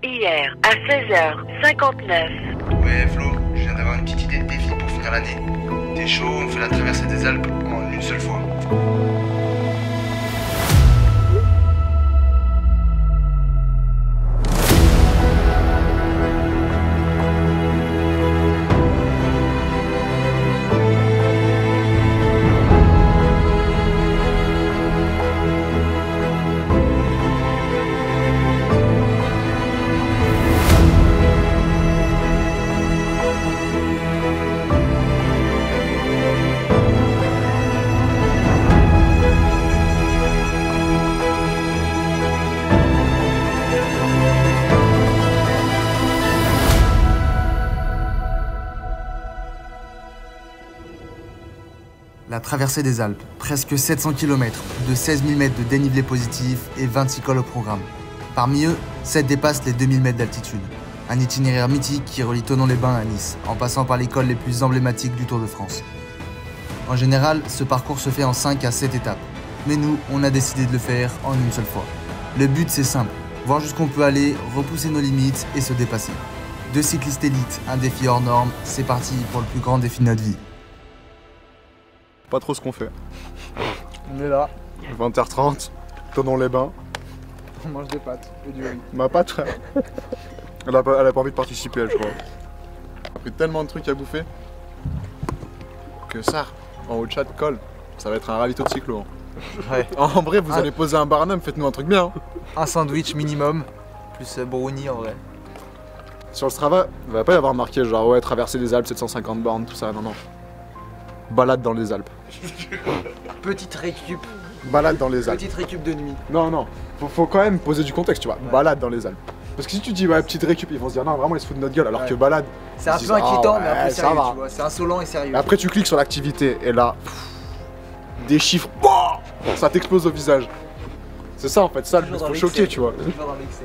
Hier, à 16h59. Ouais Flo, je viens d'avoir une petite idée de défi pour finir l'année. T'es chaud, on fait la traversée des Alpes en une seule fois. La traversée des Alpes, presque 700 km, plus de 16 000 mètres de dénivelé positif et 26 cols au programme. Parmi eux, 7 dépassent les 2000 mètres d'altitude. Un itinéraire mythique qui relie Thonon-les-Bains à Nice, en passant par les cols les plus emblématiques du Tour de France. En général, ce parcours se fait en 5 à 7 étapes. Mais nous, on a décidé de le faire en une seule fois. Le but, c'est simple, voir jusqu'où on peut aller, repousser nos limites et se dépasser. Deux cyclistes élites, un défi hors norme, c'est parti pour le plus grand défi de notre vie. Pas trop ce qu'on fait. On est là, 20h30, Thonon-les-Bains. on mange des pâtes et du riz. Ma patte, frère. Elle a pas envie de participer, elle, je crois. On a pris tellement de trucs à bouffer que ça, en haut de chat, colle. Ça va être un ravito de cyclo. Hein. Ouais. En vrai, vous allez poser un Barnum, faites-nous un truc bien. Hein. Un sandwich minimum, plus brownie en vrai. Sur le Strava, il va pas y avoir marqué genre ouais, traverser les Alpes, 750 bornes, tout ça. Non, non. Balade dans les Alpes. Petite récup. Balade dans les Alpes. Petite récup de nuit. Non, non. Faut quand même poser du contexte, tu vois. Ouais. Balade dans les Alpes. Parce que si tu dis ouais, petite récup, ils vont se dire non, vraiment ils se foutent de notre gueule. Alors que balade. C'est un ils peu disent, inquiétant, ah, mais un peu ça sérieux, va. tu vois. C'est insolent et sérieux. Et après, tu cliques sur l'activité et là, des chiffres, ça t'explose au visage. C'est ça en fait, ça le plus faut choquer, tu vois. Toujours dans l'excès.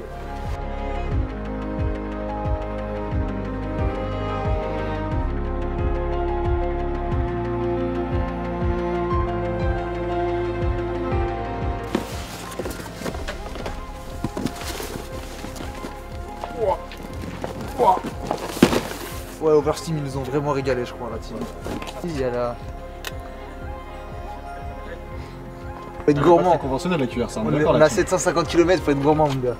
Ouais, Oversteam, ils nous ont vraiment régalé, je crois, la team. Il y a la... Faut être gourmand. C'est conventionnel la cuillère, ça. On a 750 km, faut être gourmand, mon gars.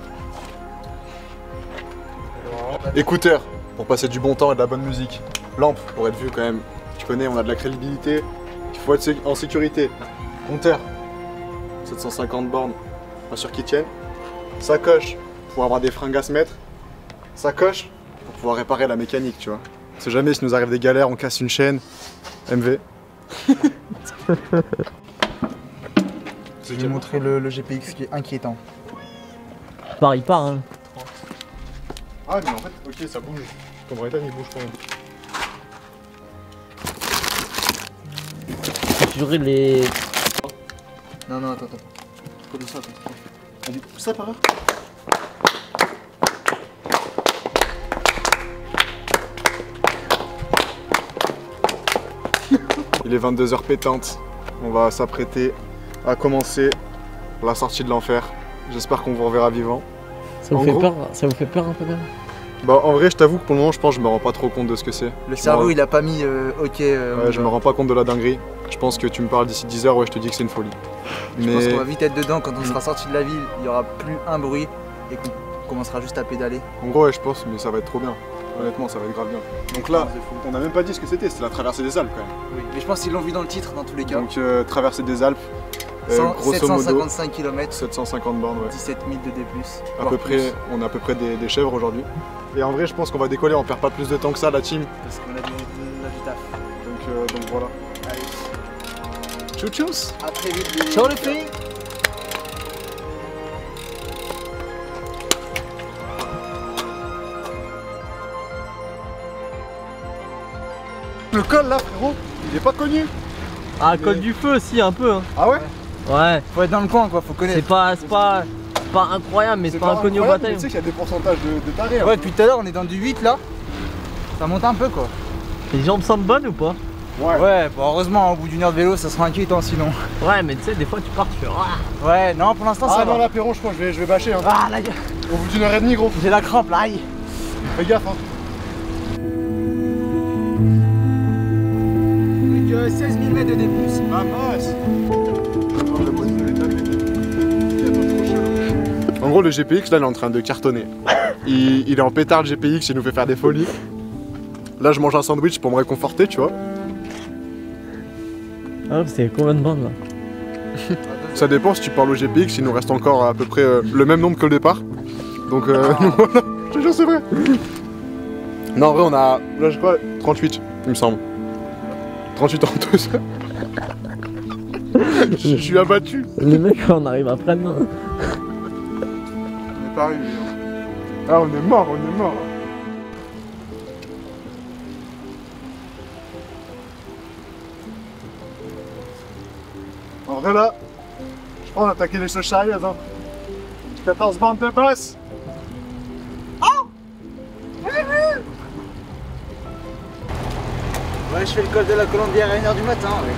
Écouteurs pour passer du bon temps et de la bonne musique. Lampe pour être vu quand même. Tu connais, on a de la crédibilité. Il faut être en sécurité. Compteur 750 bornes, pas sûr qu'ils tiennent. Sacoche pour avoir des fringues à se mettre. Sacoche pour pouvoir réparer la mécanique, tu vois. On sait jamais, si nous arrive des galères, on casse une chaîne. MV. Je vais montrer le GPX qui est inquiétant. Il part, hein. Ah, mais en fait, ok, ça bouge. Ton Brighton, il bouge quand même. Jurer les... Non, non, attends. Comme ça, attends. On dit ça par là. Il est 22h pétante. On va s'apprêter à commencer la sortie de l'enfer. J'espère qu'on vous reverra vivant. Ça vous En fait gros- peur? Ça vous fait peur un peu quand même? Bah en vrai, je t'avoue que pour le moment, je pense que je me rends pas trop compte de ce que c'est. Le Je cerveau, me rends- il a pas mis OK. Ouais, je me rends pas compte de la dinguerie. Je pense que tu me parles d'ici 10 heures, ouais, je te dis que c'est une folie. Je pense Mais qu'on va vite être dedans quand on sera sorti de la ville. Il y aura plus un bruit et qu'on commencera juste à pédaler. en gros, ouais, je pense, mais ça va être trop bien. Honnêtement, ça va être grave bien. Donc là, on n'a même pas dit ce que c'était la traversée des Alpes quand même. Oui. Mais je pense qu'ils l'ont vu dans le titre dans tous les cas. Donc traversée des Alpes, grosso modo 755 km, 750 bornes, ouais. 17 000 de D+. À peu près, on a à peu près des chèvres aujourd'hui. Et en vrai, je pense qu'on va décoller, on perd pas plus de temps que ça, la team. Parce qu'on a du taf. Donc voilà. Allez, Tchou-tchous. à très vite. Ciao les filles! Le col là, frérot, il est pas connu. Ah, col du feu, si, un peu, hein. Ah ouais? Ouais, Faut être dans le coin, quoi, faut connaître. c'est pas incroyable, mais c'est pas inconnu au incroyable, mais bataillon. Tu sais qu'il y a des pourcentages de tarés. Ouais, depuis tout à l'heure, on est dans du 8 là. Ça monte un peu, quoi. Les jambes semblent bonnes ou pas? Ouais, bon, heureusement, au bout d'une heure de vélo, ça sera inquiétant sinon. Ouais, mais tu sais, des fois tu pars, tu fais. Ah, Ouais, non, pour l'instant, ça Ah va. non, l'apéro, je crois que je vais bâcher. Hein. Ah, la gueule. Au bout d'une heure et demie, gros. J'ai la crampe là, aïe. Fais gaffe, hein. Plus que 16 000 mètres de D+. Ah, mince. En gros, le GPX, là, il est en train de cartonner. Il est en pétard, le GPX, il nous fait faire des folies. Là, je mange un sandwich pour me réconforter, tu vois. Ah, c'est combien de bandes là? Ça dépend, si tu parles au GPX, il nous reste encore à peu près le même nombre que le départ. Donc, voilà, je te jure, c'est vrai. Non, en vrai, on a, là, je crois, 38, il me semble. 38 en tout ça. Je suis abattu. Les mecs, on arrive après demain. On est pas arrivé. Ah, on est mort, on est mort. En vrai, là, je crois qu'on a attaqué les choses charrières, hein. 14 bandes de boss. Ouais, je fais le col de la Colombière à 1h du matin. Ouais.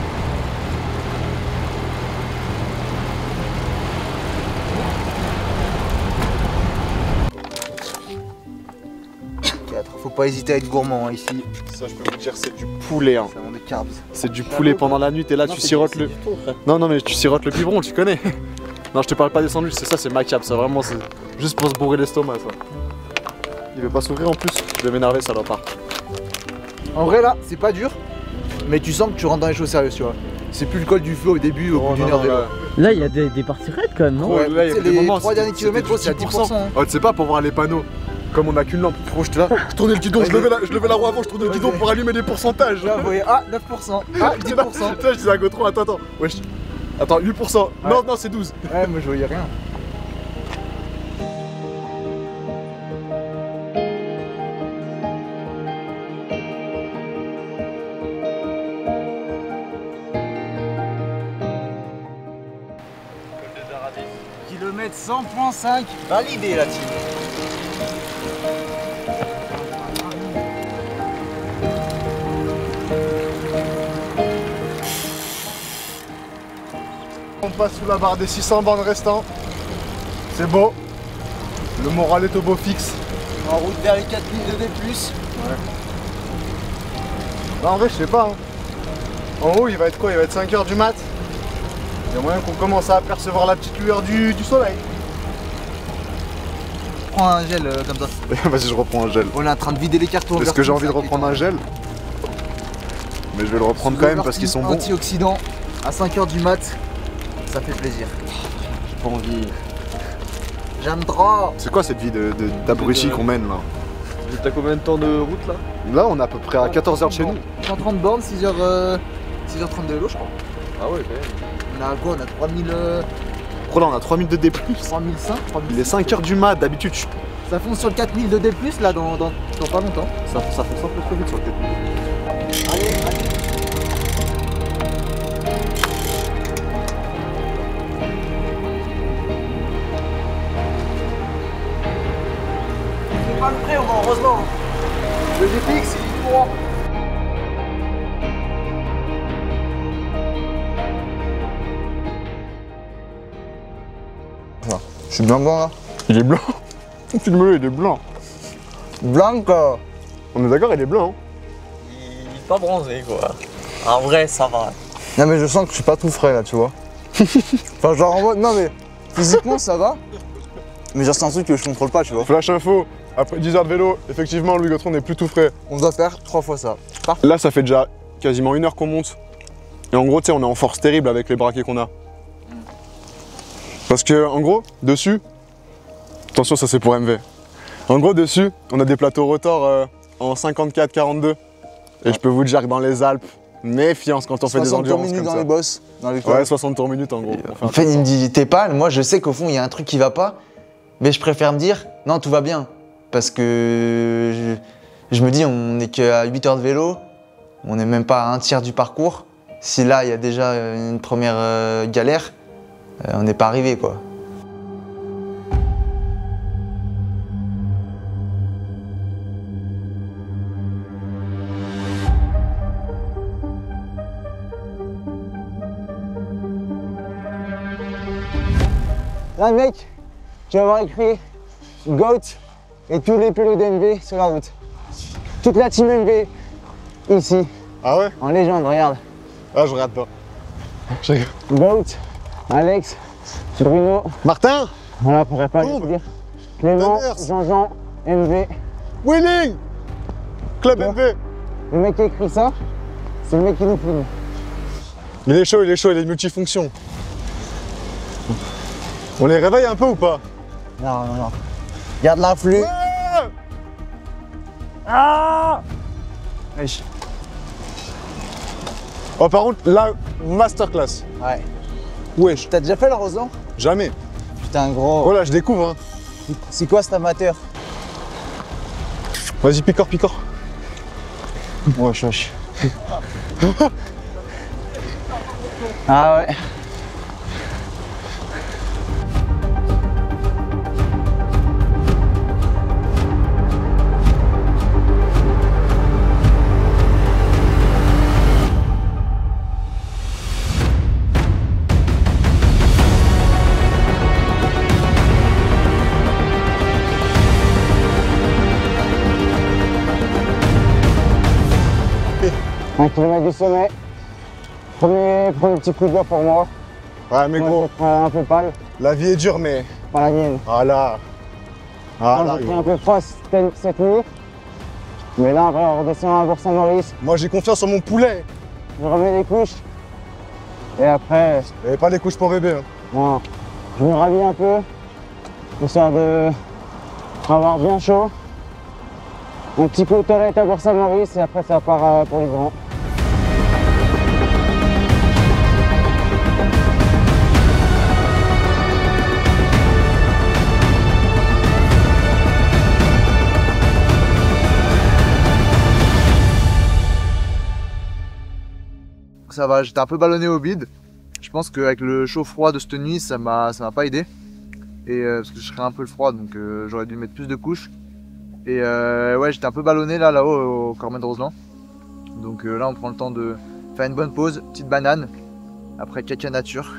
Faut pas hésiter à être gourmand hein, ici. Ça, je peux vous dire, c'est du poulet. Hein. Ça vend des carbs. C'est du poulet pendant la nuit, t'es là, tu sirotes le. Non, non, mais tu sirotes le biberon, tu connais. Non, je te parle pas des sandwichs, c'est ça, c'est macabre, ça vraiment, c'est juste pour se bourrer l'estomac, ça. Il veut pas s'ouvrir en plus, je vais m'énerver, ça va pas. En vrai là, c'est pas dur, mais tu sens que tu rentres dans les choses sérieuses, tu vois. C'est plus le col du feu au début, au bout d'une heure de vélo. Là, il y a des parties raides quand même, non? Ouais, là, il y a des les moments, 3 derniers c'était kilomètres, du c'est à 10%. Hein. Oh, tu sais pas, pour voir les panneaux, comme on a qu'une lampe, frérot, j'étais là, je tournais le guidon, je levais la roue avant, je tournais le guidon pour allumer les pourcentages. Là, vous voyez, ah, 9%, ah, 10%. Putain, je disais à Gautron, attends, wesh. Attends, 8%. Ouais. Non, non, c'est 12. Ouais, moi je voyais rien. Kilomètre 100.5, validé la team. On passe sous la barre des 600 bandes restantes. C'est beau. Le moral est au beau fixe. En route vers les 4000 de D+. Là, en vrai, je sais pas. Hein. En haut, il va être quoi? Il va être 5h du mat. Il y a moyen qu'on commence à apercevoir la petite lueur du soleil. Prends un gel comme ça. Vas-y, je reprends un gel. On est en train de vider les cartons. Est-ce que j'ai envie de reprendre un gel? Mais je vais le reprendre quand même parce qu'ils sont bons. Antioxydants à 5h du mat, ça fait plaisir. J'ai pas envie. J'aime trop. C'est quoi cette vie d'abruti qu'on mène là? T'as combien de temps de route là? Là, on est à peu près à 14h de chez nous. 130 bornes, 6h30 de vélo, je crois. Ah ouais, quand même. On a quoi? On a 3000. Gros, là, on a 3000 de D+. 3005, 3000. Il est 5h du mat, d'habitude. Ça fonce sur le 4000 de D+, là, dans pas longtemps. Ça fonce un peu trop vite sur le D+. Allez, allez. C'est pas le prêt, on va heureusement. Le GPX, il est courant. Je suis blanc là. Il est blanc. Filme-le, il est blanc. Blanco. On est d'accord, il est blanc. Hein. Il est pas bronzé quoi. En vrai, ça va. Non mais je sens que je suis pas tout frais là, tu vois. Enfin genre en mode, non mais physiquement ça va. Mais genre c'est un truc que je contrôle pas, tu vois. Flash info, après 10 heures de vélo, effectivement, Louis Gautron n'est plus tout frais. On doit faire 3 fois ça. Là, ça fait déjà quasiment 1 heure qu'on monte. Et en gros, tu sais, on est en force terrible avec les braquets qu'on a. Parce que, en gros, dessus, attention, ça c'est pour MV. En gros, dessus, on a des plateaux rotor en 54-42. Et je peux vous dire que dans les Alpes, méfiance quand on fait des endurances minutes comme dans ça. les bosses, dans les Ouais, 60 tours minutes en gros. En fait, il me dit t'es pâle, moi je sais qu'au fond il y a un truc qui va pas, mais je préfère me dire non, tout va bien. Parce que je me dis, on n'est qu'à 8 heures de vélo, on n'est même pas à un tiers du parcours. Si là il y a déjà une première galère, on n'est pas arrivé quoi. Là mec, tu vas avoir écrit Goat et tous les pilotes d'MV sur la route. Toute la team MV ici, Ah ouais? en légende, regarde. Ah, je regarde pas. Je regarde. Goat, Alex, Bruno, Martin! voilà, pourrait pas Combe, le dire. Clément, Donners. Jean-Jean, MV. Winning! Club Ouais. MV! Le mec qui écrit ça, c'est le mec qui nous filme. Il est chaud, il est multifonction. On les réveille un peu ou pas? Non, non, non. Regarde l'influx. Ouais. Ah Wesh. Oh, par contre, là, masterclass. Ouais. Wesh, T'as déjà fait le Roseland? jamais. Putain, gros. Voilà, je découvre. Hein. C'est quoi cet amateur? Vas-y, picor. Wesh, wesh. Ah ouais. Un kilomètre du sommet. Premier petit coup de doigt pour moi. Ouais, mais Moi, gros, c'est un peu pâle, la vie est dure, mais. pas la mienne. Ah là. Ah là, J'ai pris un peu froid cette nuit. Mais là, après, on redescend à Bourg-Saint-Maurice. moi j'ai confiance en mon poulet. Je remets les couches. Et après, Et pas les couches pour bébé. Hein. bon, je me rhabille un peu. Histoire de avoir bien chaud. Un petit coup de toilette à Bourg-Saint-Maurice et après ça part pour les grands. Ça va, j'étais un peu ballonné au bide. Je pense qu'avec le chaud-froid de cette nuit, ça m'a pas aidé. Et parce que je serais un peu le froid, donc j'aurais dû mettre plus de couches. Et ouais, j'étais un peu ballonné là-haut au Cormet de Roseland. Donc là, on prend le temps de faire une bonne pause, petite banane. Après caca nature.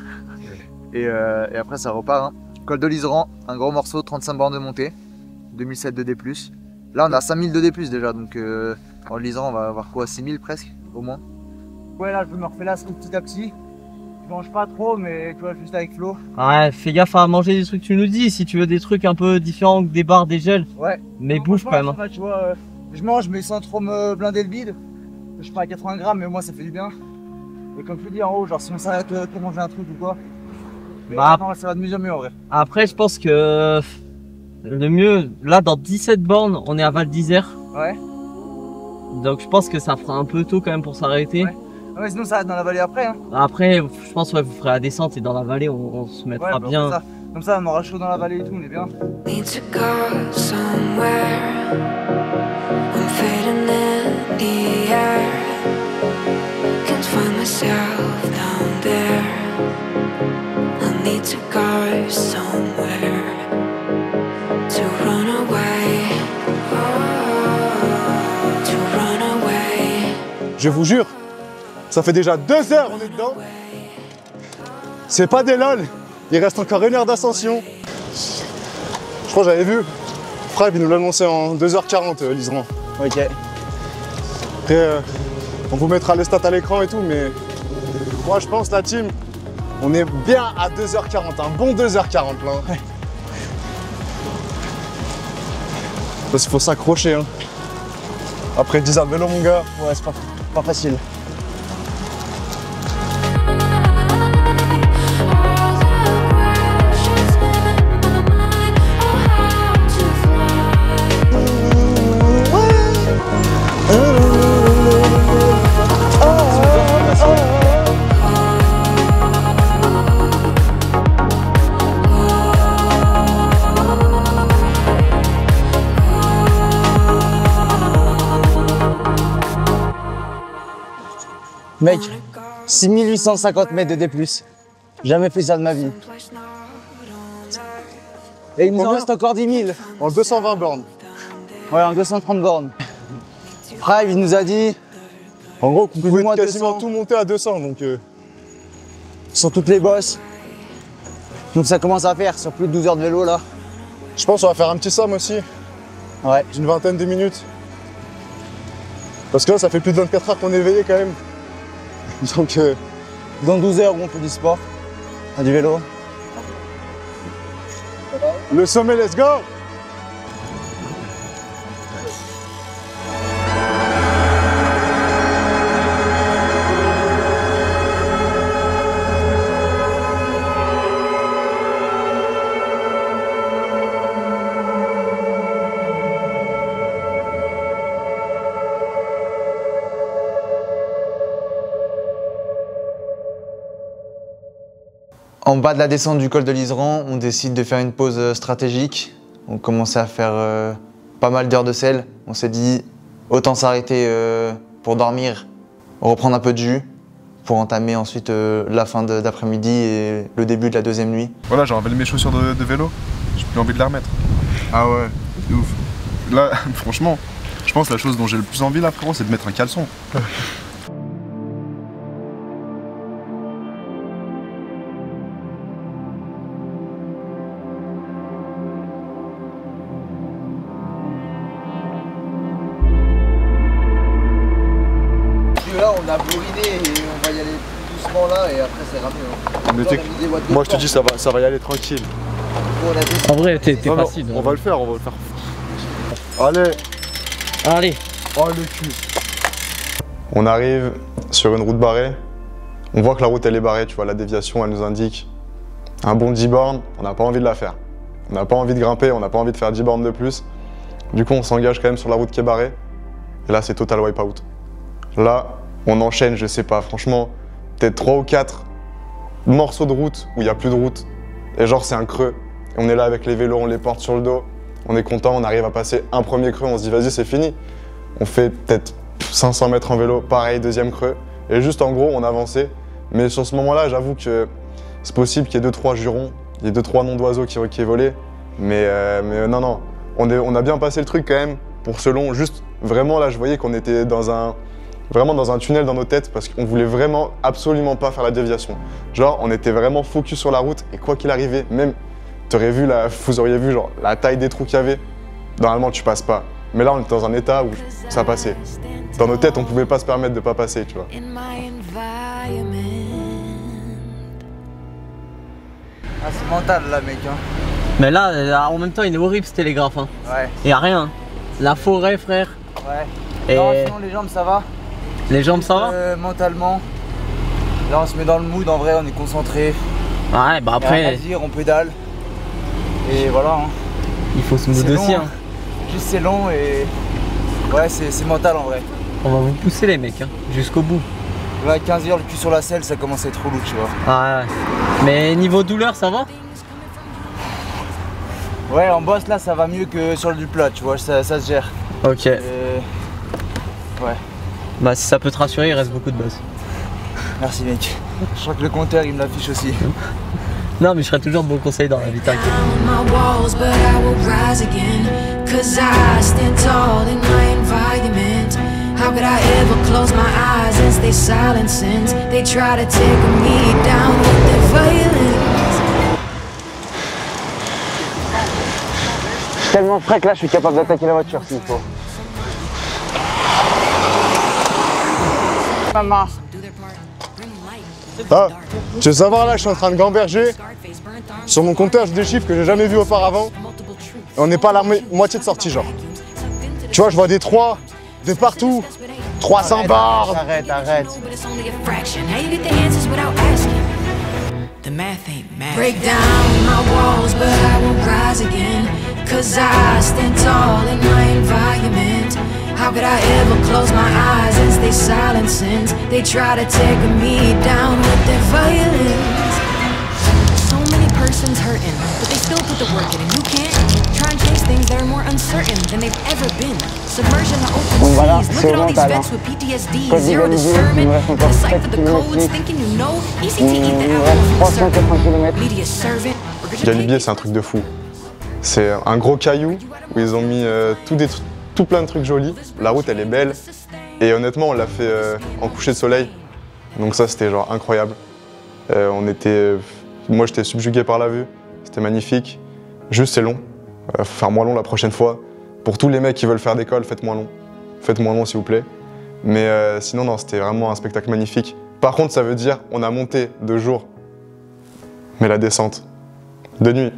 Et après, ça repart. Hein. Col de l'Iseran, un gros morceau, 35 bornes de montée. 2007 de D+. Là, on a 5000 de D+, déjà. Donc en l'Iseran, on va avoir quoi, 6000 presque, au moins. Ouais, là, je me refais la soupe petit à petit. Je mange pas trop, mais tu vois, juste avec Flo. Ouais, fais gaffe à manger des trucs que tu nous dis. Si tu veux des trucs un peu différents que des barres, des gels. Ouais. Mais Non, bouffe quand même. franchement, ça va, tu vois, je mange, mais sans trop me blinder le bide. Je suis pas à 80 grammes, mais moi, ça fait du bien. Et comme je te dis en haut, genre, si on s'arrête pour manger un truc ou quoi. Mais Bah, non, ça va de mieux en mieux en vrai. Après, je pense que le mieux, là, dans 17 bornes, on est à Val d'Isère. Ouais. Donc, je pense que ça fera un peu tôt quand même pour s'arrêter. Ouais. Ouais, sinon, ça reste dans la vallée après. Hein. Après, je pense, ouais, vous ferez la descente et dans la vallée, on se mettra Ouais, bah, bien. comme ça, on aura chaud dans la vallée et tout, on est bien. Need to go somewhere. I'm fading in the air. Can't find myself down there. I need to go somewhere to run away. Oh, to run away. Je vous jure, ça fait déjà 2 heures on est dedans. C'est pas des lol. Il reste encore 1 heure d'ascension. Je crois que j'avais vu. Frère, il nous l'a annoncé en 2h40, l'Iseran. Ok. Après, on vous mettra les stats à l'écran et tout, mais moi je pense la team, on est bien à 2h40, un bon 2h40 là. Ouais. Parce qu'il faut s'accrocher. Hein. Après 10 heures de vélo, mon gars. Ouais, c'est pas facile. Mec, 6850 mètres de D+. Jamais fait ça de ma vie. Et il nous en Combien reste encore 10 000. En 220 bornes. Ouais, en 230 bornes. Prime, il nous a dit, en gros, qu'on Vous pouvait pouvez quasiment 200 tout monter à 200, donc sur toutes les bosses. Donc ça commence à faire sur plus de 12 heures de vélo là. Je pense qu'on va faire un petit somme aussi. Ouais. D'une vingtaine de minutes. Parce que là, ça fait plus de 24 heures qu'on est éveillé quand même. Donc, Dans 12 heures, on fait du sport. Du vélo. le sommet, let's go! En bas de la descente du col de l'Iseran, on décide de faire une pause stratégique. On commençait à faire pas mal d'heures de selle. On s'est dit, autant s'arrêter pour dormir, reprendre un peu de jus, pour entamer ensuite la fin d'après-midi et le début de la deuxième nuit. Voilà, j'ai enlevé mes chaussures de vélo. J'ai plus envie de les remettre. Ah ouais, de ouf. Là, franchement, je pense que la chose dont j'ai le plus envie là, frérot, c'est de mettre un caleçon. Là, on a bourriné et on va y aller doucement là et après ça ira mieux. Hein. Moi je te dis, ça va y aller tranquille. En vrai, t'es Non, non, facile. on va le faire, on va le faire. Allez. Allez. Oh le cul. On arrive sur une route barrée. On voit que la route elle est barrée, tu vois, la déviation elle nous indique un bon 10 bornes, on n'a pas envie de la faire. On n'a pas envie de grimper, on n'a pas envie de faire 10 bornes de plus. Du coup on s'engage quand même sur la route qui est barrée. Et là c'est total wipeout. Là on enchaîne, je sais pas, franchement, peut-être 3 ou 4 morceaux de route où il n'y a plus de route. Et genre c'est un creux. Et on est là avec les vélos, on les porte sur le dos. On est content, on arrive à passer un premier creux, on se dit vas-y c'est fini. On fait peut-être 500 mètres en vélo, pareil, deuxième creux. Et juste en gros, on avançait. Mais sur ce moment-là, j'avoue que c'est possible qu'il y ait 2-3 jurons, il y ait 2-3 noms d'oiseaux qui aient volé. Mais non, on a bien passé le truc quand même pour ce long. Juste vraiment là, je voyais qu'on était vraiment dans un tunnel dans nos têtes parce qu'on voulait vraiment absolument pas faire la déviation. Genre, on était vraiment focus sur la route et quoi qu'il arrivait, même vous auriez vu genre la taille des trous qu'il y avait. Normalement, tu passes pas. Mais là, on était dans un état où ça passait. Dans nos têtes, on pouvait pas se permettre de pas passer, tu vois. Ah, c'est mental là, mec. Hein. Mais là, en même temps, il est horrible ce télégraphe. Hein. Ouais. Y a rien. La forêt, frère. Ouais. Et Non, sinon les jambes ça va. les jambes, ça va? Mentalement. Là, on se met dans le mood, en vrai, on est concentré. Ouais, bah Après, rien à après, dire, on pédale. Et voilà. Hein. il faut se C'est mood long, aussi. hein. Hein. Juste c'est long et ouais, c'est mental en vrai. On va vous pousser, les mecs, hein, jusqu'au bout. Là, 15 heures, le cul sur la selle, ça commence à être relou, tu vois. Ah ouais. Mais niveau douleur, ça va? Ouais, en boss, là, ça va mieux que sur du plat, tu vois, ça se gère. Ok. Ouais. Bah si ça peut te rassurer, il reste beaucoup de buzz. Merci, mec. Je crois que le compteur, il me l'affiche aussi. Non, mais je serai toujours de bons conseils dans la vie, t'inquiète. My walls, but I will rise again. 'Cause I stand tall in my environment. How could I ever close my eyes and stay silent since they try to take me down with their violence? Tellement frais que là, je suis capable d'attaquer la voiture s'il faut. Maman. Ah, tu veux savoir là, je suis en train de gamberger. Sur mon compteur, j'ai des chiffres que j'ai jamais vus auparavant. Et on n'est pas à la moitié de sortie, genre. Tu vois, je vois des 3 de partout. 300 bornes. Arrête. But it's only a fraction. How you get the answers without asking? The math ain't math. Break down my walls, but I will rise again. 'Cause I stand tall in my environment. How could I ever close my eyes and stay silent since they try to take me down with their violence? So many persons hurting, but they still put the work in, and you can't try and chase things that are more uncertain than they've ever been. Submersion to open Voilà, seas. Look c'est at all these mental, vets with PTSD, Code zero d'égalisé, discernment. il me reste encore Decipher 7 the kilomètres codes, huit. thinking you know. Easy to eat the Il me apple reste from the 380 serpent. km. Media servant. Galibier, c'est un truc de fou. C'est un gros caillou où ils ont mis tout plein de trucs jolis. La route, elle est belle. Et honnêtement, on l'a fait en coucher de soleil. Donc ça, c'était genre incroyable. Moi, j'étais subjugué par la vue. C'était magnifique. Juste, c'est long. Faire moins long la prochaine fois. Pour tous les mecs qui veulent faire d'école, faites moins long. Faites moins long s'il vous plaît. Mais sinon, non, c'était vraiment un spectacle magnifique. Par contre, ça veut dire on a monté de jour, mais la descente, de nuit.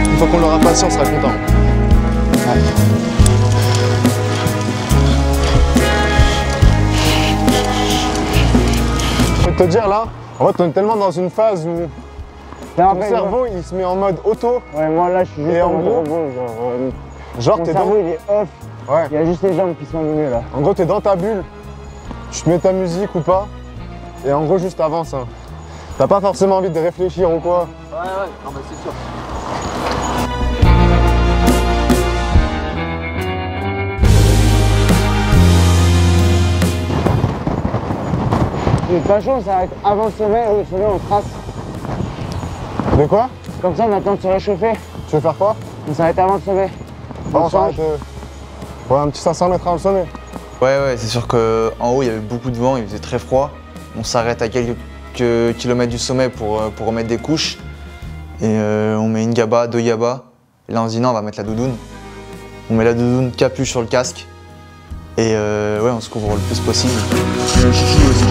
Une fois qu'on l'aura passé, on sera content. Ouais. Je peux te dire là, en fait on est tellement dans une phase où ton cerveau il se met en mode auto. Ouais, moi là je suis juste en gros, genre t'es cerveau il est off. Ouais. Il y a juste les jambes qui sont allumées là. En gros t'es dans ta bulle, tu te mets ta musique ou pas, et en gros juste avance. Hein. T'as pas forcément envie de réfléchir ou quoi. Ouais, non, bah, c'est sûr. C'est pas chaud, ça va être avant le sommet on trace. De quoi? Comme ça on attend de se réchauffer. Tu veux faire quoi? Ça va être avant le sommet. On s'arrête un petit 500 mètres avant le sommet. Ouais, c'est sûr qu'en haut il y avait beaucoup de vent, il faisait très froid. On s'arrête à quelques kilomètres du sommet pour remettre des couches. Et on met une gaba, 2 gabas. Et là on se dit non, on va mettre la doudoune. On met la doudoune capuche sur le casque. Et ouais, on se couvre le plus possible. Il y a un chouchou aussi.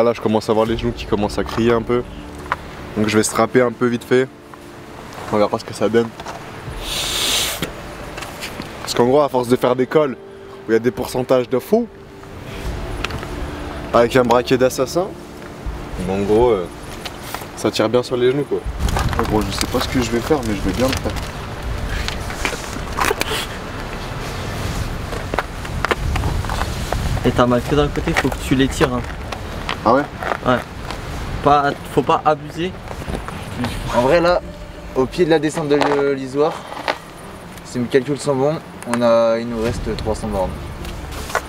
Là je commence à voir les genoux qui commencent à crier un peu. Donc je vais strapper un peu vite fait. On verra ce que ça donne. Parce qu'en gros à force de faire des cols où il y a des pourcentages de fous, avec un braquet d'assassin, en gros ça tire bien sur les genoux quoi. Bon je sais pas ce que je vais faire mais je vais bien le faire. Et t'as mal que d'un côté, faut que tu les tires. Hein. Ah ouais? Ouais. Faut pas abuser. En vrai là, au pied de la descente de l'isoire, si mes calculs sont bons, il nous reste 300 bornes.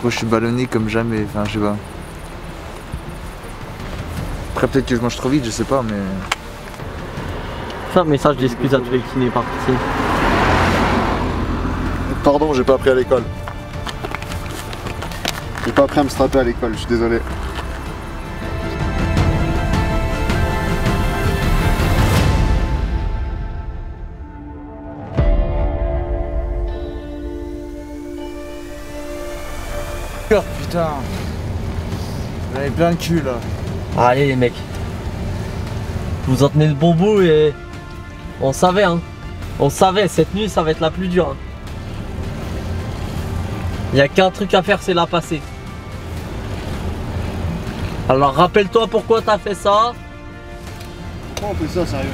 Moi je suis ballonné comme jamais, enfin je sais pas. Après peut-être que je mange trop vite, je sais pas mais... Fais un message d'excuse à tous les kinés par ici. Pardon, j'ai pas appris à l'école. J'ai pas appris à me strapper à l'école, je suis désolé. Putain, j'en avais plein le cul là. Allez les mecs, vous en tenez le bon bout et on savait hein. On savait, cette nuit ça va être la plus dure. Hein. Il y a qu'un truc à faire, c'est la passer. Alors rappelle-toi pourquoi t'as fait ça. Pourquoi on fait ça sérieux?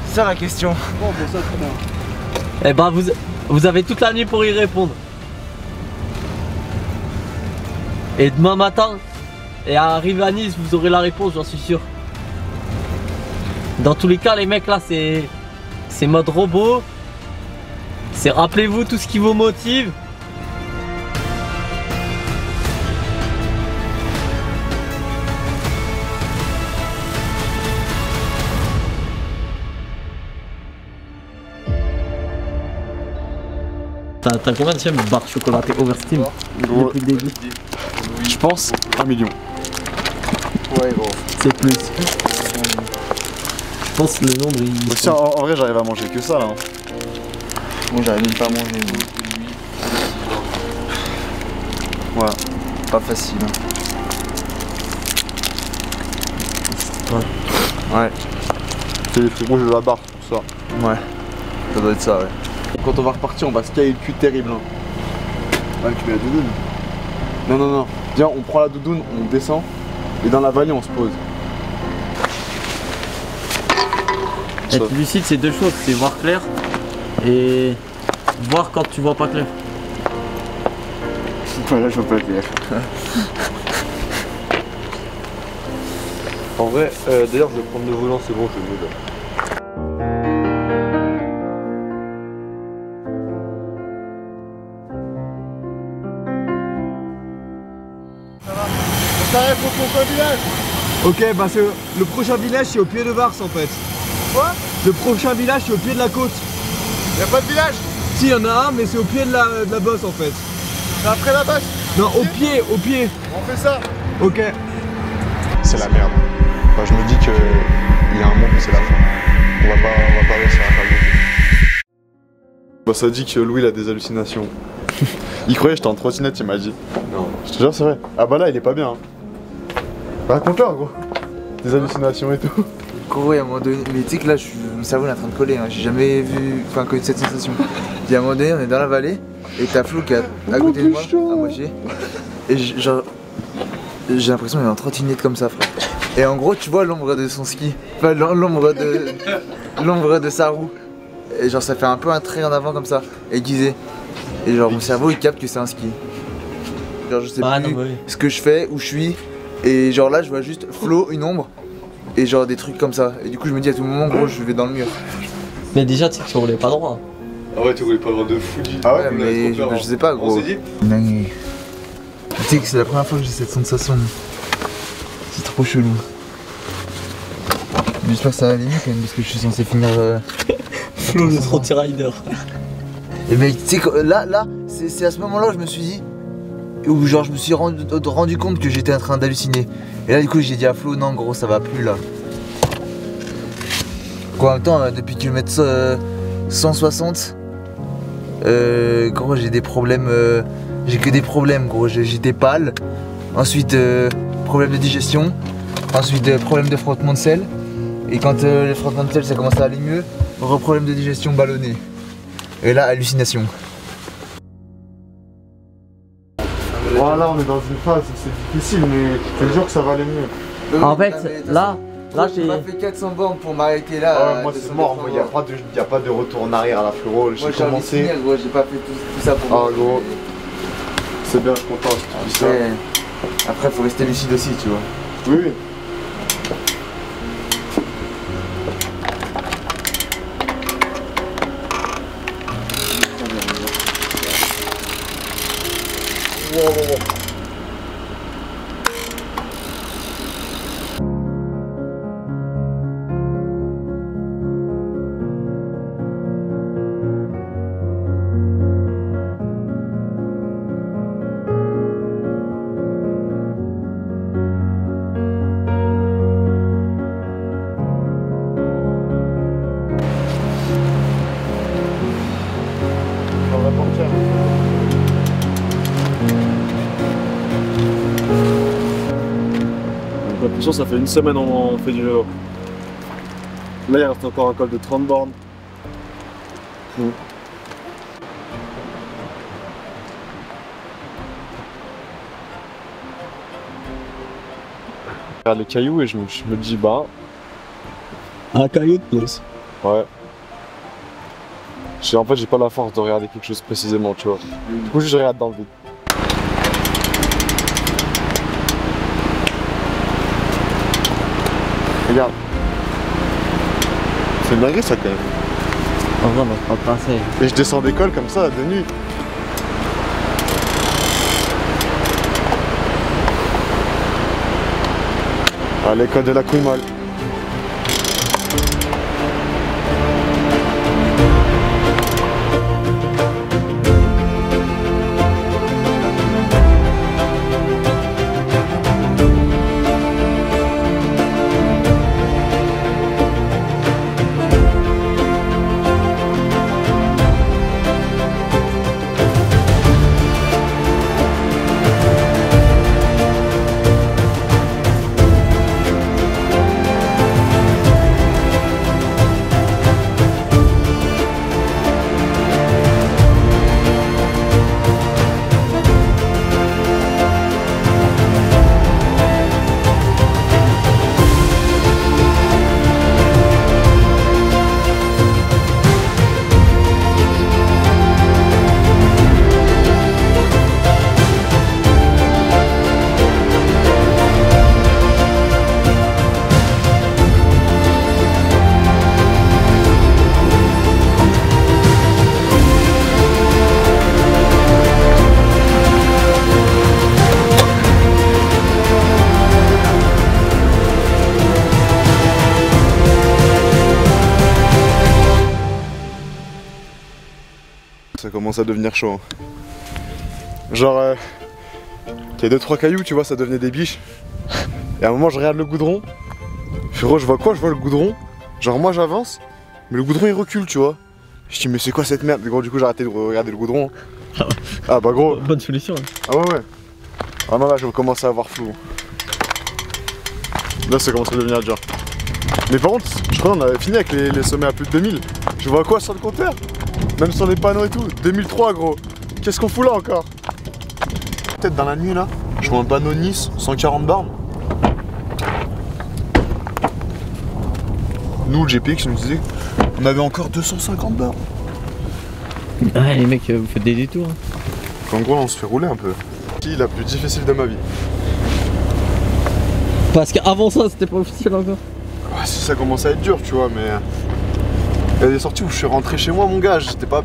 C'est ça la question. Pourquoi on fait ça putain? Eh ben vous avez toute la nuit pour y répondre. Et demain matin, et arrivé à Nice, vous aurez la réponse, j'en suis sûr. Dans tous les cas, les mecs là, c'est mode robot. C'est rappelez-vous tout ce qui vous motive. T'as combien de barres chocolatées Oversteam Gros, depuis le début? je pense 1 million. Ouais, gros. C'est plus. Je pense le nombre il. Aussi, en vrai, j'arrive à manger que ça là. Hein. Moi, j'arrive même pas à manger. Ouais, pas facile. Hein. Ouais. C'est les fruits rouges de la barre, tout ça. Ouais. Ça doit être ça, ouais. Quand on va repartir, on va se cailler le cul terrible. Hein. Ouais, tu mets la doudoune. Non, non, non. Viens, on prend la doudoune, on descend. Et dans la vallée, on se pose. Être lucide, c'est deux choses, c'est voir clair et voir quand tu vois pas clair. Voilà, je vois pas clair. En vrai, d'ailleurs, je vais prendre le volant, c'est bon, je vais mieux là. On s'arrête au prochain village. Ok, bah le prochain village c'est au pied de Vars en fait. Quoi? Le prochain village c'est au pied de la côte. Y'a pas de village? Si, il y en a un, mais c'est au pied de la bosse en fait. C'est après la bosse? Non, au pied. On fait ça. Ok. C'est la merde. Enfin, je me dis que il y a un monde où c'est la fin. On va pas réussir à faire le défi. Bah ça dit que Louis il a des hallucinations. Il croyait que j'étais en trottinette, il m'a dit. Non. Je te jure, c'est vrai. Ah bah là, il est pas bien. Hein. Raconte-leur, gros. Des hallucinations et tout. Gros, à un moment donné, mais tu sais que là, mon cerveau est en train de coller, hein. J'ai jamais connu cette sensation. Il y a un moment donné, on est dans la vallée, et t'as Flo qui est à côté de moi, à moitié. Et genre, j'ai l'impression qu'il est en trottinette comme ça, frère. Et en gros, tu vois l'ombre de son ski, enfin l'ombre de sa roue. Et genre, ça fait un peu un trait en avant comme ça, aiguisé. Et genre, mon cerveau, il capte que c'est un ski. Genre, je sais plus ce que je fais, où je suis. Et genre là, je vois juste Flo, une ombre. Et genre des trucs comme ça. Et du coup, je me dis à tout moment, gros, je vais dans le mur. Mais déjà, tu sais que tu roulais pas droit. Ah ouais, tu roulais pas droit de fou. Ah ouais, mais je sais pas, gros. On s'est dit? Tu sais que c'est la première fois que j'ai cette sensation. C'est trop chelou. J'espère que ça va aller mieux quand même, parce que je suis censé finir. Flo le Trotty Rider. Et mais tu sais que là, c'est à ce moment-là où je me suis dit. Où genre je me suis rendu compte que j'étais en train d'halluciner. Et là du coup j'ai dit à Flo, non gros ça va plus là. Quoi, en même temps depuis kilomètre 160, gros j'ai des problèmes, j'ai que des problèmes gros, j'étais pâle. Ensuite problème de digestion, ensuite problème de frottement de sel. Et quand le frottement de sel ça commence à aller mieux, problème de digestion ballonné. Et là hallucination. Voilà, on est dans une phase où c'est difficile, mais je te jure que ça va aller mieux. En fait, là j'ai. J'ai pas fait 400 bornes pour m'arrêter là. Ah ouais, moi c'est mort, il n'y a pas de retour en arrière à la Fluro. J'ai commencé. Finir, gros, j'ai pas fait tout ça pour Ah gros, c'est bien, je suis content si tu dis ça. Après, faut rester lucide aussi, tu vois. Oui, oui. Wow. Ça fait une semaine on fait du vélo. Là il reste encore un col de 30 bornes. Je regarde les cailloux et je me dis bah... Un caillou de plus. Ouais. En fait j'ai pas la force de regarder quelque chose précisément, tu vois. Du coup je regarde dans le vide. Regarde. C'est une dinguerie ça quand même. En vrai, on va passer. Et je descends d'école comme ça de nuit. À l'école de la couille molle. commence à devenir chaud. Hein. Genre, il y a 2-3 cailloux, tu vois, ça devenait des biches. Et à un moment, je regarde le goudron. Frérot, je vois quoi? Je vois le goudron. Genre, moi, j'avance, mais le goudron, il recule, tu vois. Je dis, mais c'est quoi cette merde? Et gros, du coup, j'ai arrêté de regarder le goudron. Ah bah gros. Bonne solution. Hein. Ah ouais. Ah non, là, je commence à avoir flou. Là, ça commence à devenir dur. Mais par contre, je crois qu'on avait fini avec les sommets à plus de 2000. Je vois quoi sur le compteur? Même sur les panneaux et tout. 2003, gros. Qu'est-ce qu'on fout là encore? Peut-être dans la nuit, là, je vois un panneau Nice, 140 bornes. Nous, le GPX nous disait qu'on avait encore 250 bornes. Ouais, les mecs, vous faites des détours. Hein. En gros, on se fait rouler un peu. C'est la plus difficile de ma vie. Parce qu'avant ça, c'était pas officiel encore. Ouais, si ça commence à être dur, tu vois, mais il y a des sorties où je suis rentré chez moi, mon gars, j'étais pas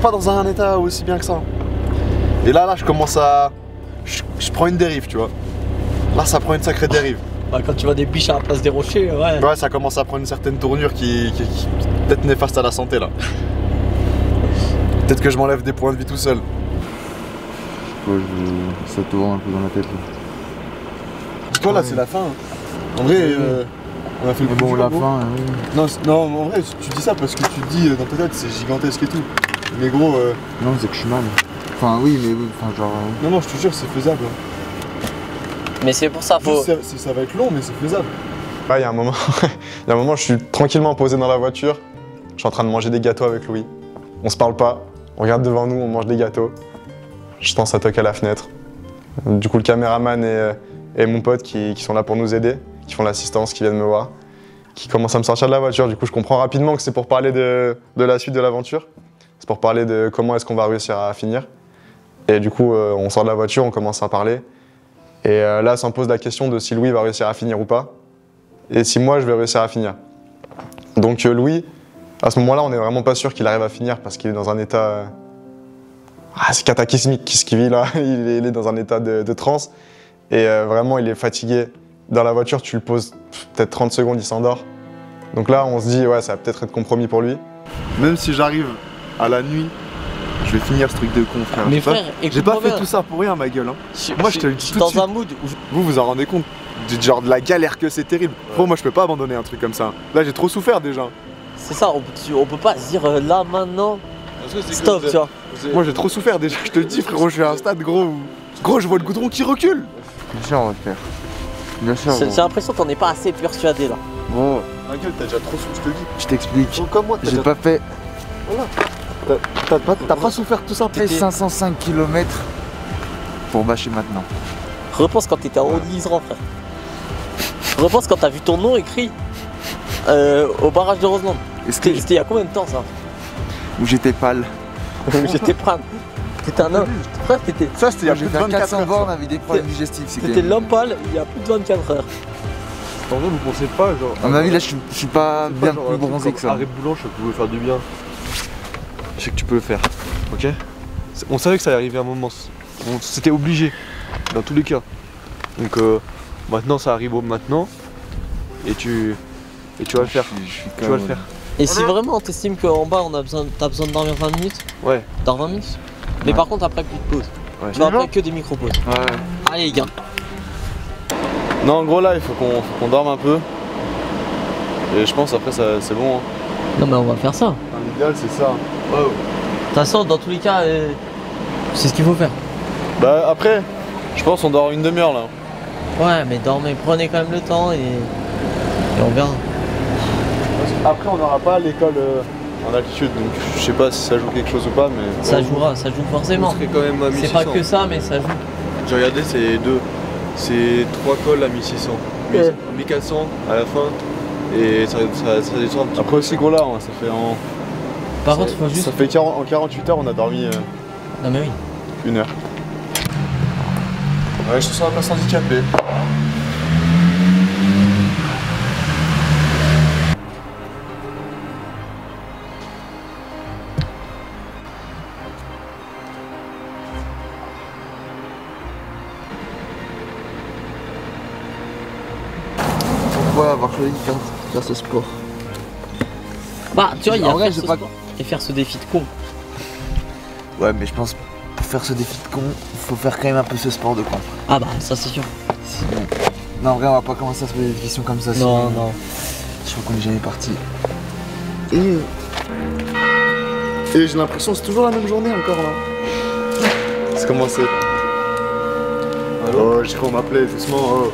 dans un état aussi bien que ça. Et là, je commence à... Je prends une dérive, tu vois. Là, ça prend une sacrée dérive. Ouais, quand tu vois des biches à la place des rochers, ouais. Ouais, ça commence à prendre une certaine tournure qui peut-être néfaste à la santé, là. Peut-être que je m'enlève des points de vie tout seul. Ça tourne un peu dans la tête. Toi, là, c'est la fin. Hein. En vrai, on a fait le bon, la gros. fin, oui. Non, en vrai, tu dis ça parce que tu te dis dans ta tête, c'est gigantesque et tout. Mais gros... Non, c'est que je suis mal. Enfin, oui, mais oui, enfin, genre... Non, je te jure, c'est faisable. Mais c'est pour ça, faut... Ça va être long, mais c'est faisable. Là, il y a un moment, je suis tranquillement posé dans la voiture. Je suis en train de manger des gâteaux avec Louis. On se parle pas. On regarde devant nous, on mange des gâteaux. Je pense à toquer à la fenêtre. Du coup, le caméraman et mon pote qui sont là pour nous aider, qui font l'assistance, qui viennent me voir, qui commencent à me sortir de la voiture. Du coup, je comprends rapidement que c'est pour parler de la suite de l'aventure. C'est pour parler de comment est-ce qu'on va réussir à finir. Et du coup, on sort de la voiture, on commence à parler. Et là, ça me pose la question de si Louis va réussir à finir ou pas. Et si moi, je vais réussir à finir. Donc Louis, à ce moment-là, on n'est vraiment pas sûr qu'il arrive à finir parce qu'il est dans un état... c'est cataclysmique ce qu'il vit là. Il est dans un état de transe. Et vraiment, il est fatigué. Dans la voiture, tu le poses peut-être 30 secondes, il s'endort. Donc là, on se dit, ouais, ça va peut-être être compromis pour lui. Même si j'arrive à la nuit, je vais finir ce truc de con, frère. Mais frère, j'ai pas fait tout ça pour rien, ma gueule. Hein. Moi, je te le dis tout de suite. Dans un mood où... Vous vous en rendez compte genre de la galère que c'est terrible. Frérot, moi, je peux pas abandonner un truc comme ça. Là, j'ai trop souffert déjà. C'est ça, on peut pas se dire là, maintenant, stop, tu vois. Moi, j'ai trop souffert déjà, je te le dis, frérot, je suis à un stade, gros, où... Gros, je vois le goudron qui recule. Bien sûr, on va le faire. Bien sûr. J'ai l'impression qu'on n'est pas assez persuadé là. Bon. Ma gueule, t'as déjà trop souffert, je te le dis. Je t'explique. Comme moi, j'ai pas fait... Voilà. T'as pas souffert tout ça. J'ai fait 505 km pour bâcher maintenant. Repense quand t'étais en haut de l'Iseran, frère. Repense quand t'as vu ton nom écrit au barrage de Roseland. C'était il y a combien de temps ça? Où j'étais pâle. Où j'étais pâle. T'étais un homme. Frère, t'étais. Ça, c'était il y a plus de 24 heures. 400 bornes avec des problèmes digestifs. T'étais l'homme pâle il y a plus de 24 heures. En vrai, vous pensez pas, genre. À ma vie, là, je suis pas bien plus bronzé que ça. Arrêt blanche, ça pouvait faire du bien. Je sais que tu peux le faire, ok? On savait que ça allait arriver à un moment. C'était obligé, dans tous les cas. Donc maintenant, ça arrive maintenant. Et tu vas le faire. Tu vas le faire. Et si vraiment t'estimes qu'en bas t'as besoin de dormir 20 minutes, ouais. Dors 20 minutes. Mais par contre après plus de pause. Ouais. Tu vas après que des micro-pauses. Ouais. Allez les gars. Non, en gros là il faut qu'on dorme un peu. Et je pense après c'est bon. Hein. Non mais on va faire ça. L'idéal c'est ça. Ouais. De toute façon dans tous les cas c'est ce qu'il faut faire. Bah après, je pense qu'on dort une demi-heure là. Ouais mais dormez, prenez quand même le temps et on verra. Après on n'aura pas l'école en altitude, donc je sais pas si ça joue quelque chose ou pas, mais... Ça jouera, ça joue forcément. C'est pas que ça, mais ça joue. J'ai regardé, c'est 3 cols à 1600. 1400 à la fin, et ça descend un petit peu. Après aussi gros là, ça fait en... Par contre, faut juste... Ça fait en 48 heures, on a dormi... Non mais oui. 1 heure. Ouais, je te sens un place handicapé. Pourquoi avoir choisi de faire ce sport? Bah tu vois, il y a en vrai, faire ce sport et faire ce défi de con. Ouais, mais je pense pour faire ce défi de con, faut faire quand même un peu ce sport de con. Ah bah, ça c'est sûr. Sinon... Non, en vrai, on va pas commencer à se poser des questions comme ça. Non, non. Je crois qu'on est jamais parti. Et j'ai l'impression que c'est toujours la même journée encore là. C'est commencé. Oh, j'ai cru qu'on m'appelait doucement. Oh.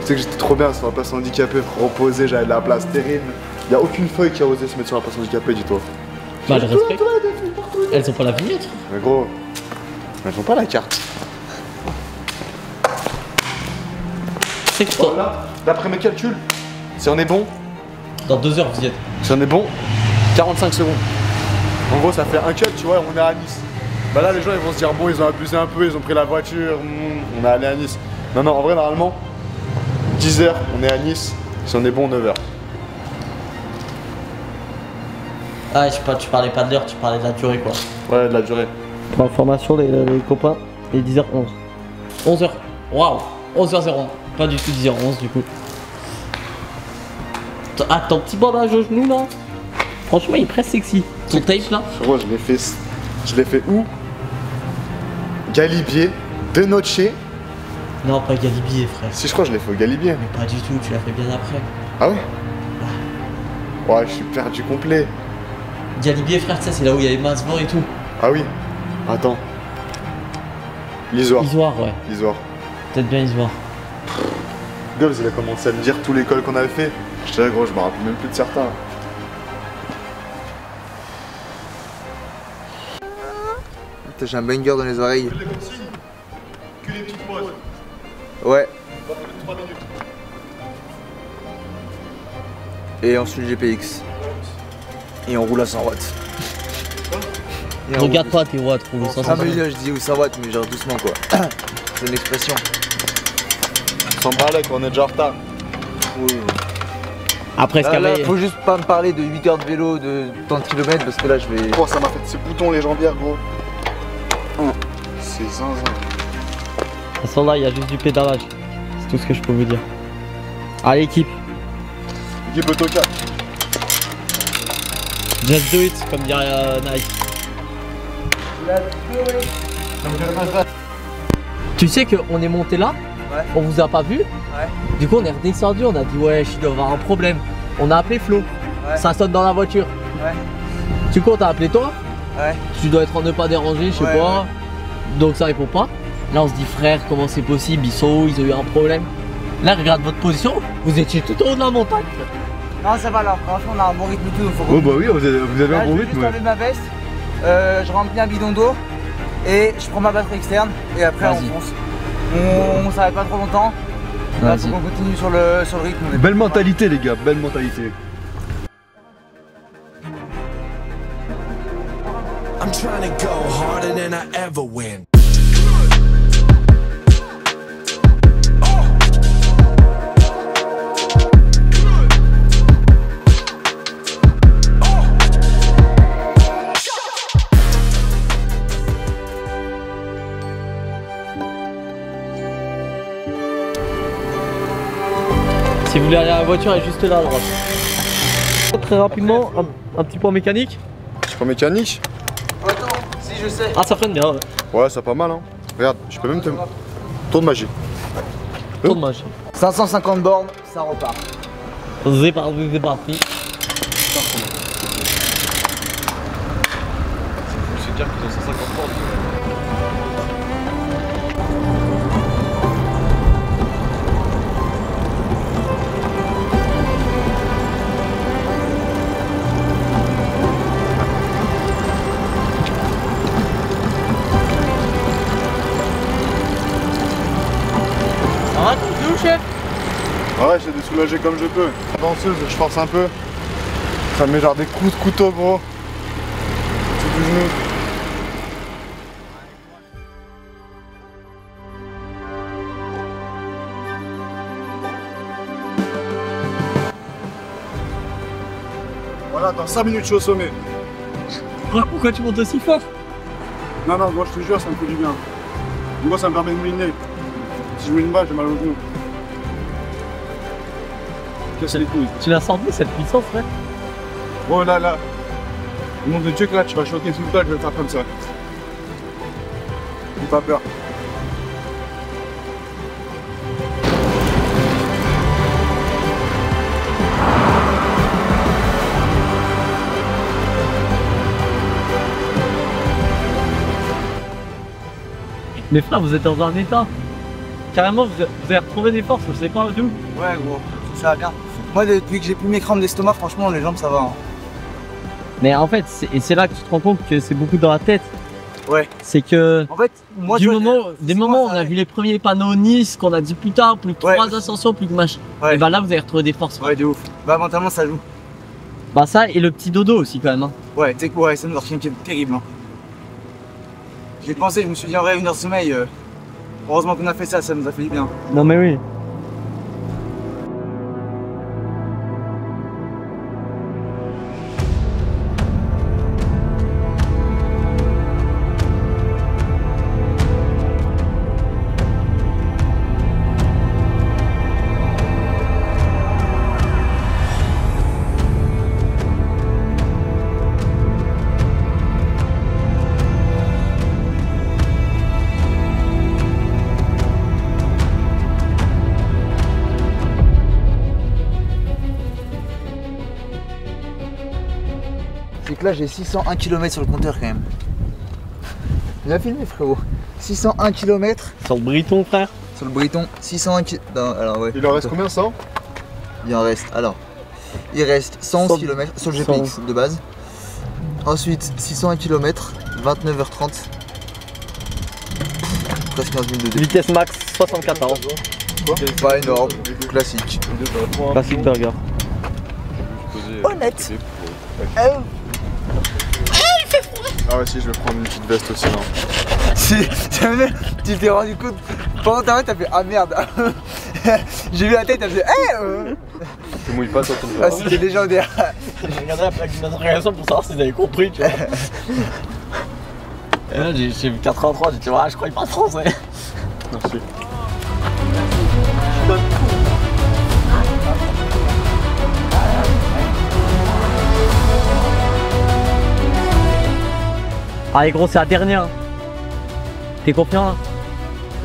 Tu sais que j'étais trop bien sur la place handicapée, reposé, j'avais de la place terrible. Y a aucune feuille qui a osé se mettre sur la place handicapée, dis-toi. Bah, je respecte. Elles ont pas la vignette. Mais gros, elles ont pas la carte. C'est que toi. Là, d'après mes calculs, si on est bon, dans 2 heures vous y êtes. Si on est bon, 45 secondes. En gros, ça fait un cut, tu vois, on est à Nice. Bah là, les gens ils vont se dire, bon, ils ont abusé un peu, ils ont pris la voiture, on est allé à Nice. Non, non, en vrai, normalement, 10 heures, on est à Nice. Si on est bon, 9 heures. Ah, tu parlais pas de l'heure, tu parlais de la durée quoi. Ouais, de la durée. Pour information, les copains, il est 10h11. 11h. Waouh, 11h01. Pas du tout 10h11 du coup. Ah, ton petit bandage au genou là, franchement, il est presque sexy. Ton tape là. Frérot, je l'ai fait où? Galibier, De Noche. Non, pas Galibier, frère. Si, je crois que je l'ai fait au Galibier. Mais pas du tout, tu l'as fait bien après. Ah ouais? Ouais, je suis perdu complet. Galibier, frère, tu sais, c'est là où il y avait Masvor et tout. Ah oui? Attends. L'Isoire. Isoire, ouais. L'Isoire. Peut-être bien Isoire. Gobs, il a commencé à me dire tous les calls qu'on avait fait. Je te dis, gros, je me rappelle même plus de certains. Putain, j'ai un banger dans les oreilles. Que les petites pauses. Ouais. 3 minutes. Et ensuite GPX. Et on roule à 100 watts. Regarde pas tes watts, roule au 100 watts. Je dis où 100 watts, mais genre doucement quoi. C'est une expression. Sans parler qu'on est déjà en retard. Oui. Après, là, faut juste pas me parler de 8 heures de vélo, de tant de kilomètres, parce que là je vais... Oh, ça m'a fait de ces boutons les jambières, gros. C'est zinzin. De toute façon, là, il y a juste du pédalage. C'est tout ce que je peux vous dire. Allez, équipe. Équipe autocar. Just do it, comme dirait Nike. Tu sais qu'on est monté là, ouais. On vous a pas vu, ouais. Du coup on est redescendu, on a dit ouais, je dois avoir un problème. On a appelé Flo, ouais. Ça sonne dans la voiture. Ouais. Du coup on t'a appelé toi, ouais. Tu dois être en ne pas déranger, je sais pas. Ouais. Donc ça répond pas. Là on se dit frère, comment c'est possible, ils ont eu un problème. Là regarde votre position, vous étiez tout au haut de la montagne. Non ça va là, franchement on a un bon rythme et tout. Faut oh bah oui, vous avez un bon rythme. Je vais juste enlever ma veste, je remplis un bidon d'eau et je prends ma batterie externe et après on fonce. On s'arrête pas trop longtemps. Là faut qu'on continue sur le rythme. Belle mentalité les gars, belle mentalité. I'm trying to go harder than I ever win. Si vous voulez aller à la voiture, elle est juste là à droite. Très rapidement, un petit point mécanique. Petit point mécanique? Attends, si je sais. Ah ça freine bien, ouais. Ouais, c'est pas mal hein. Regarde, je peux même te... Tour de magie. Tour de magie. 550 bornes, ça repart. C'est parti. C'est dire qu'ils ont 150 bornes. Chef. Ouais, j'essaie de soulager comme je peux. Danseuse, je force un peu. Ça me met genre des coups de couteau, gros. C'est du genou. Voilà, dans 5 minutes, je suis au sommet. Pourquoi tu montes aussi fort? Non, non, moi je te jure, ça me fait du bien. Moi, ça me permet de mouiner. Si je mouline pas, j'ai mal au genou. Casse les couilles. Tu l'as senti cette puissance, frère? Oh là là. Au nom de Dieu que là, tu vas choquer tout le temps, je vais le faire comme ça. N'aie pas peur. Mais frère, vous êtes dans un état. Carrément, vous avez retrouvé des forces, je sais pas d'où. Ouais, gros, ça va bien. Moi, depuis que j'ai plus mes crampes d'estomac, franchement, les jambes, ça va. Hein. Mais en fait, c'est là que tu te rends compte que c'est beaucoup dans la tête. Ouais. C'est que en fait, moi, des moments où on a vu les premiers panneaux Nice, qu'on a dit plus tard, plus que 3 ascensions, plus que machin. Ouais. Et bah là, vous avez retrouvé des forces. Ouais, de ouf. Bah, mentalement, ça joue. Bah ça, et le petit dodo aussi, quand même. Hein. Ouais, tu sais quoi, ça nous a retenu terrible. Hein. J'ai pensé, je me suis dit en vrai, 1 heure de sommeil. Heureusement qu'on a fait ça, ça nous a fait du bien. Non, mais oui. C'est que là j'ai 601 km sur le compteur quand même. Bien filmé frérot. 601 km. Sur le Briton frère. Sur le Briton, 601 km. Alors ouais. Il en reste combien 100? Il en reste, alors. Il reste 111 km sur le GPX de base. Ensuite 601 km, 29h30. Presque 15 minutes de débit. Vitesse max 74. Quoi? Pas énorme, classique. Classique burger. Honnête. Ah ouais, si, je vais prendre une petite veste aussi, non. Tu t'es rendu compte, pendant ta main, t'as fait ah merde. J'ai vu la tête, t'as fait Tu mouilles pas sur ton Ah, c'était légendaire. J'ai regardé la plaque d'immatriculation pour savoir s'ils avaient compris, tu vois. Et là, j'ai vu 83, j'ai dit, ouais, je crois qu'il parle français. Merci. Allez gros, c'est la dernière. T'es confiant là?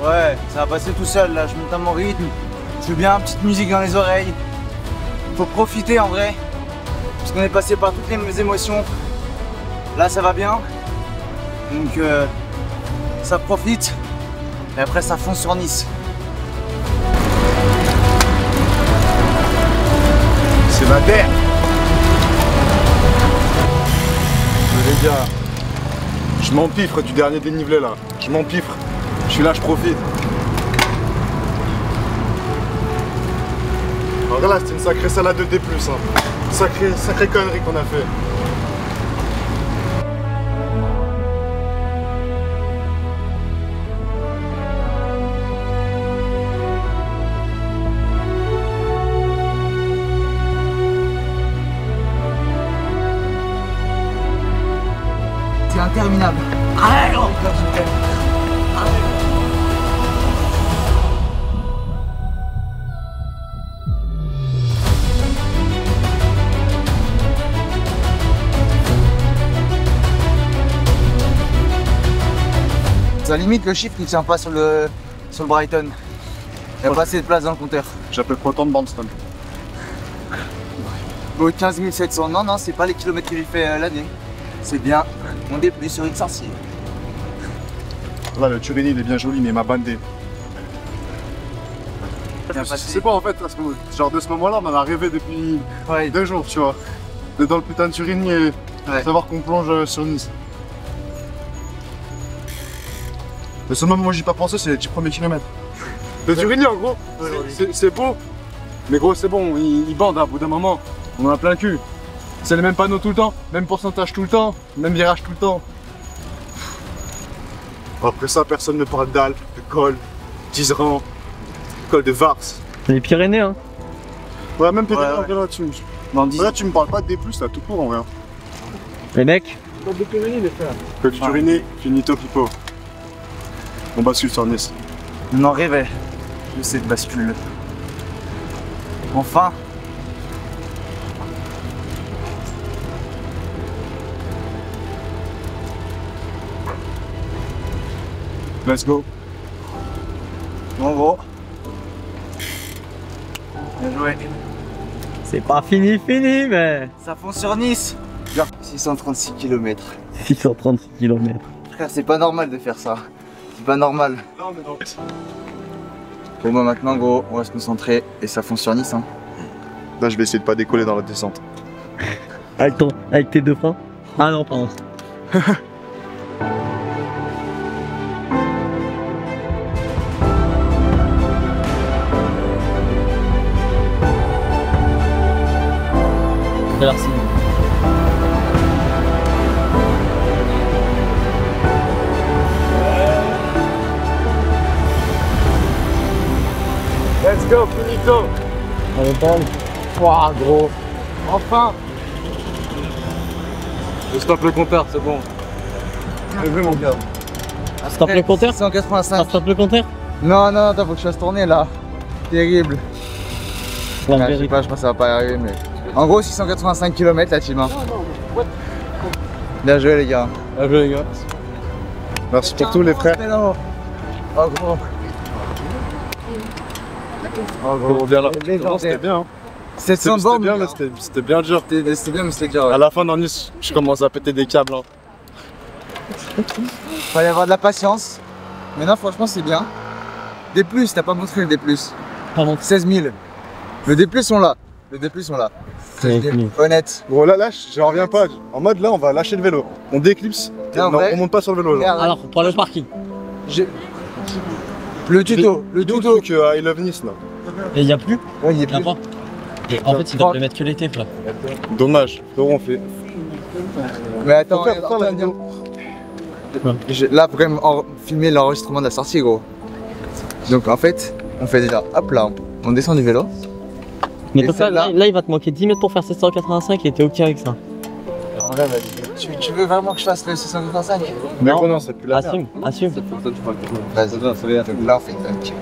Ouais, ça va passer tout seul là, je monte à mon rythme. Je veux bien une petite musique dans les oreilles. Faut profiter en vrai. Parce qu'on est passé par toutes les émotions. Là ça va bien. Donc ça profite. Et après ça fonce sur Nice. C'est ma terre. Les gars. Je m'empiffre du dernier dénivelé là, je m'empiffre, je suis là, je profite. Alors là, c'était une sacrée salade de D+, hein. Sacrée connerie qu'on a fait. C'est interminable. Allez gros. Ça limite le chiffre qui tient pas sur le Brighton. Il n'y a pas assez de place dans le compteur. J'appelle pas autant de bandstand. Bon, 15 700, non, c'est pas les kilomètres que j'ai fait l'année. C'est bien, on est plus sur une sorcière. Là, le Turini, il est bien joli, mais il m'a bandé. C'est pas en fait, genre de ce moment-là, on en a rêvé depuis 2 jours, tu vois. D'être dans le putain de Turini et savoir qu'on plonge sur Nice. Le seul moment où j'y ai pas pensé, c'est les 10 premiers kilomètres. Le Turini, en gros, c'est beau, mais gros, c'est bon, il bande, hein, au bout d'un moment, on en a plein le cul. C'est les mêmes panneaux tout le temps, même pourcentage tout le temps, même virage tout le temps. Après ça, personne ne parle d'Alpes, de col, d'Iseran, col de Vars. Les Pyrénées, hein. Ouais, même Pyrénées, là-dessus. Là, tu me parles pas de D+, là, tout court, en vrai. Les mecs. Col de Pyrénées, les frères. Col du Turini, finito pipo. On bascule sur Nice. On en rêvait de cette bascule. Enfin. Let's go. Bon gros. Bien joué. C'est pas fini, mais... Ça fonce sur Nice. 636 km. 636 km. Frère, c'est pas normal de faire ça. C'est pas normal. Non, mais non. Bon bah maintenant gros, on va se concentrer et ça fonce sur Nice hein. Là, je vais essayer de pas décoller dans la descente. Avec tes deux freins? Ah non, pardon. Merci. Let's go, finito. On est pas. Ouah, gros. Enfin. Je stoppe le compteur, c'est bon. J'ai vu mon gars. Stop le compteur? 185. Stop le compteur? Non, non, attends, faut que je fasse tourner là. Terrible. Ouais, Je sais pas, je pense que ça va pas y arriver, mais. En gros, 685 km la team. Hein. Bien joué, les gars. Bien joué, les gars. Merci pour tout, les frères. Oh, gros. Oh, gros, bien là. C'était bien. Hein. 700 bornes. C'était bien, mais c'était bien dur. C'était bien, mais c'était dur. Ouais. À la fin, dans Nice, je commence à péter des câbles. Hein. Fallait avoir de la patience. Mais non, franchement, c'est bien. D+, t'as pas montré le D+. Pardon. 16 000. Le D+, sont là. Le D+, sont là. 16 000. Honnête. Gros, là, je reviens pas. En mode, là, on va lâcher le vélo. On déclipse. Non, on monte pas sur le vélo. Là. Alors, pour le parking. Le tuto. Le D'où tuto. le truc I Love Nice, là. Et il y a plus? Ouais, il y a Y a plus. pas. Et en fait, ils doivent le mettre que l'été, frère. Dommage. Comment on fait? Mais attends, Faut faire la vidéo. Là, faut quand même filmer l'enregistrement de la sortie, gros. Donc en fait, on fait déjà, hop là, on descend du vélo. Mais Et toi, celle-là- là, il va te manquer 10 mètres pour faire 785 et t'es ok avec ça. Tu veux vraiment que je fasse le 685? Mais gros, non, c'est plus la merde. Assume. Vas-y, donc là on fait une dunk.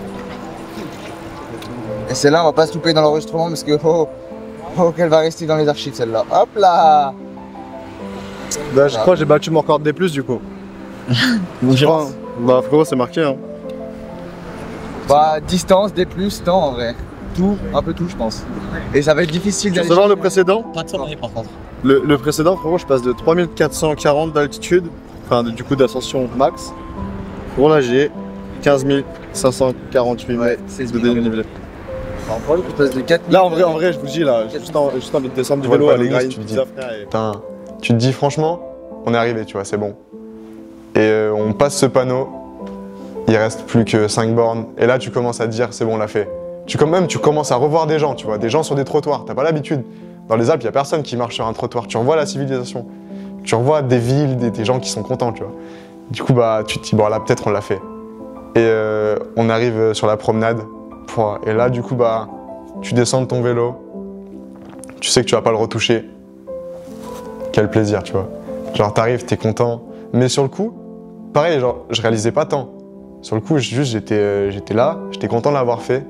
Et celle-là, on va pas se louper dans l'enregistrement parce que qu'elle va rester dans les archives celle-là. Hop là. Bah, je crois que j'ai battu mon record D+, du coup. Je crois, hein. Bah, frérot, c'est marqué. Hein. Bah, distance, D+, temps en vrai. Tout, un peu tout, je pense. Et ça va être difficile Tu veux d'aller. savoir le précédent? Pas de sommeil par contre. Le précédent, frérot, je passe de 3440 d'altitude, enfin, du coup, d'ascension max. Bon, là, j'ai 15 548 mètres de dénivelé. En vrai, tu passes de 4 Là, en vrai, je vous dis, là, j'ai juste envie de descendre du Ouais, vélo, pas aller le grailler Nice, une tu pizza, dis. frère. Et... Putain, tu te dis franchement, on est arrivé, tu vois, c'est bon. Et on passe ce panneau, il reste plus que 5 bornes, et là tu commences à te dire, c'est bon, on l'a fait. Tu commences à revoir des gens, tu vois, des gens sur des trottoirs, t'as pas l'habitude. Dans les Alpes, il y a personne qui marche sur un trottoir, tu revois la civilisation. Tu revois des villes, des gens qui sont contents, tu vois. Du coup, bah, tu te dis, bon, là, peut-être on l'a fait. Et on arrive sur la promenade, et là, du coup, bah, tu descends de ton vélo, tu sais que tu vas pas le retoucher. Quel plaisir, tu vois. Genre, t'arrives, t'es content. Mais sur le coup, pareil, genre, je réalisais pas tant. Sur le coup, juste, j'étais là, j'étais content de l'avoir fait,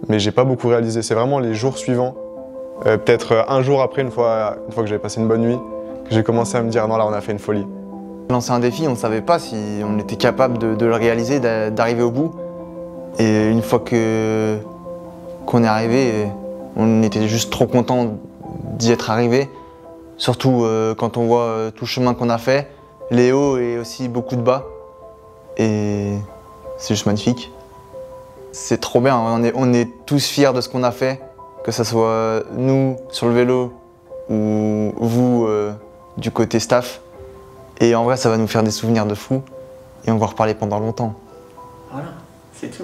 mais j'ai pas beaucoup réalisé. C'est vraiment les jours suivants, peut-être un jour après, une fois que j'avais passé une bonne nuit, que j'ai commencé à me dire, non, là, on a fait une folie. Lancer un défi, on ne savait pas si on était capable de le réaliser, d'arriver au bout. Et une fois qu'on est arrivé, on était juste trop content d'y être arrivé. Surtout quand on voit tout le chemin qu'on a fait, les hauts et aussi beaucoup de bas. Et c'est juste magnifique. C'est trop bien, on est tous fiers de ce qu'on a fait, que ce soit nous sur le vélo ou vous du côté staff. Et en vrai, ça va nous faire des souvenirs de fou et on va en reparler pendant longtemps. Voilà, c'est tout.